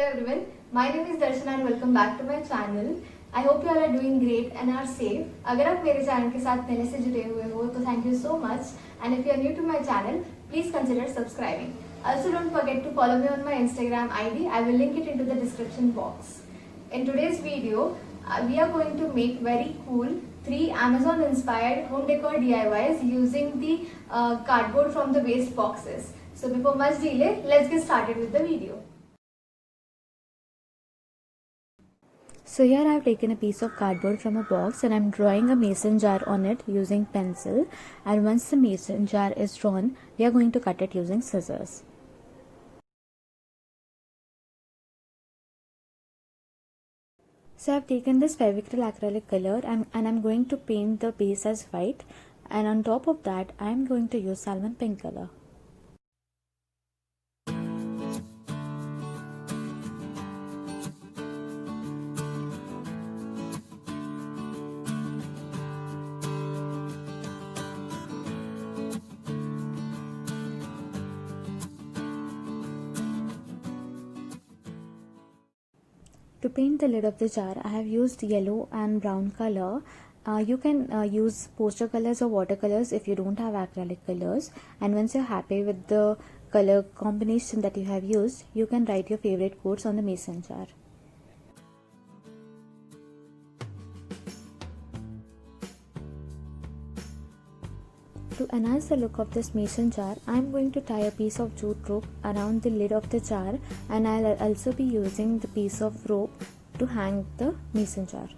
everyone, my name is Darshana and welcome back to my channel. I hope you all are doing great and are safe. अगर आप मेरे channel के साथ पहले से जुड़े हुए हो तो thank you so much, and if you are new to my channel, please consider subscribing. Also don't forget to follow me on my Instagram ID. I will link it into the description box. In today's video, we are going to make very cool 3 Amazon inspired home decor DIYs using the cardboard from the waste boxes. So before much delay, let's get started with the video. So here I have taken a piece of cardboard from a box and I am drawing a mason jar on it using pencil, and once the mason jar is drawn, we are going to cut it using scissors. So I have taken this Fevicryl acrylic color and I am going to paint the base as white, and on top of that I am going to use salmon pink color. To paint the lid of the jar, I have used yellow and brown color. You can use poster colors or watercolors if you don't have acrylic colors. And once you're happy with the color combination that you have used, you can write your favorite quotes on the mason jar. To enhance the look of this mason jar, I am going to tie a piece of jute rope around the lid of the jar, and I will also be using the piece of rope to hang the mason jar.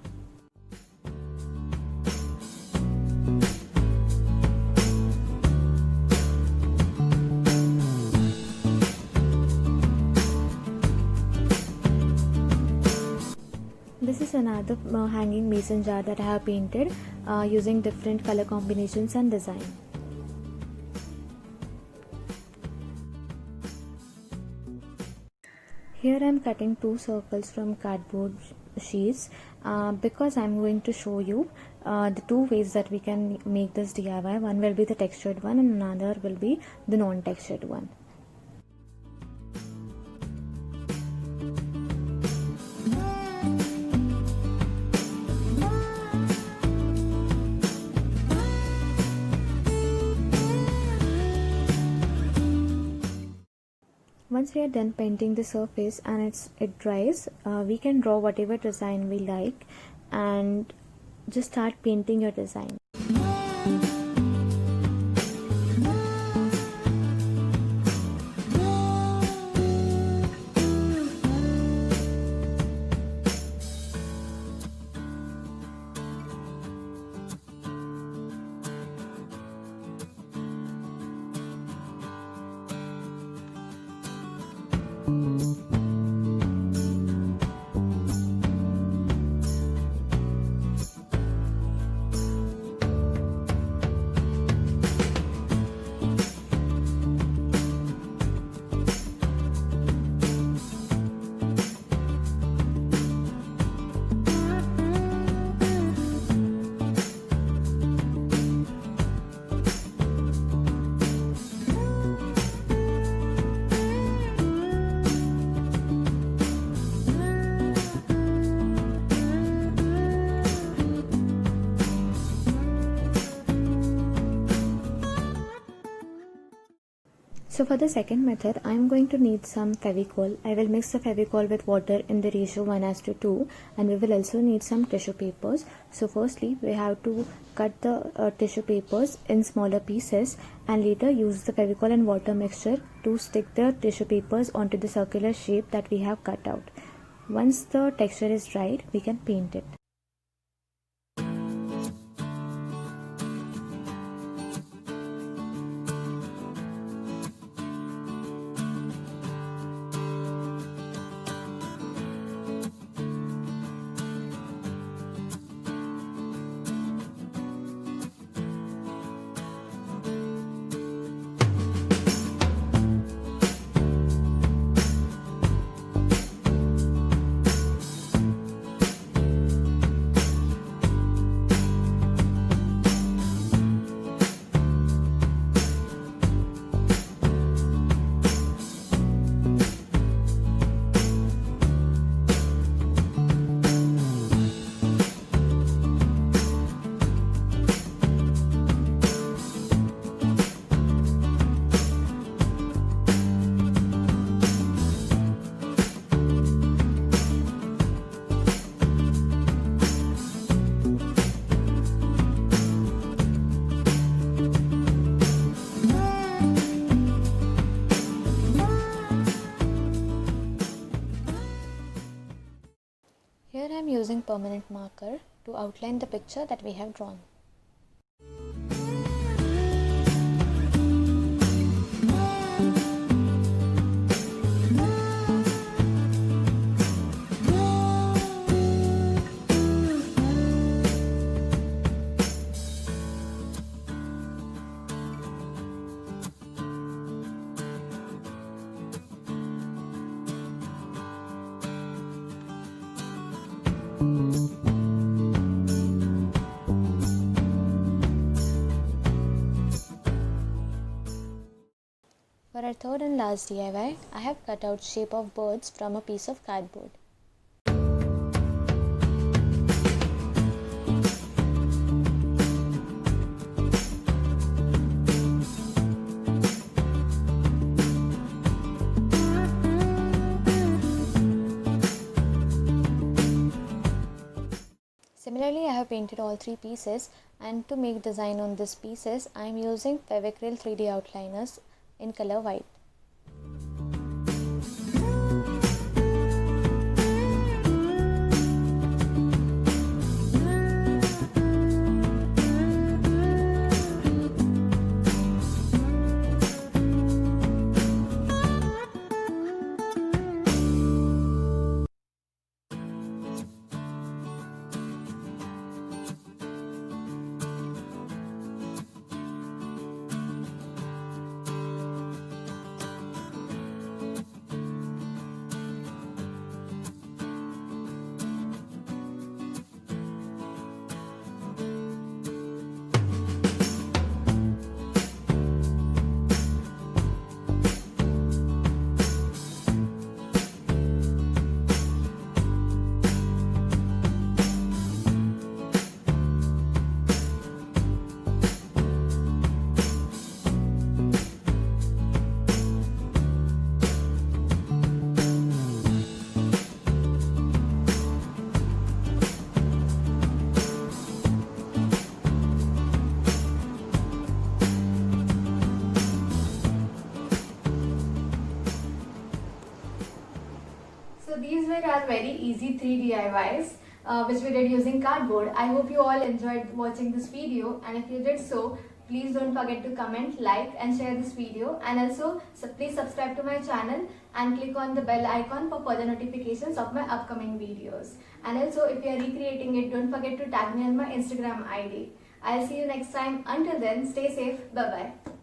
This is another hanging mason jar that I have painted using different color combinations and design. Here I am cutting 2 circles from cardboard sheets because I am going to show you the 2 ways that we can make this DIY. One will be the textured one and another will be the non-textured one. Once we are done painting the surface and it dries, we can draw whatever design we like and just start painting your design. So for the second method, I am going to need some Fevicol. I will mix the Fevicol with water in the ratio 1:2, and we will also need some tissue papers. So firstly, we have to cut the tissue papers in smaller pieces and later use the Fevicol and water mixture to stick the tissue papers onto the circular shape that we have cut out. Once the texture is dried, we can paint it. permanent marker to outline the picture that we have drawn. For our third and last DIY, I have cut out shape of birds from a piece of cardboard. Similarly, I have painted all three pieces, and to make design on these pieces, I am using Fevicryl 3D outliners in color white. So these were our very easy 3 DIYs which we did using cardboard. I hope you all enjoyed watching this video, and if you did so, please don't forget to comment, like and share this video, and also please subscribe to my channel and click on the bell icon for further notifications of my upcoming videos. And also, if you are recreating it, don't forget to tag me on my Instagram ID. I'll see you next time. Until then, stay safe. Bye bye.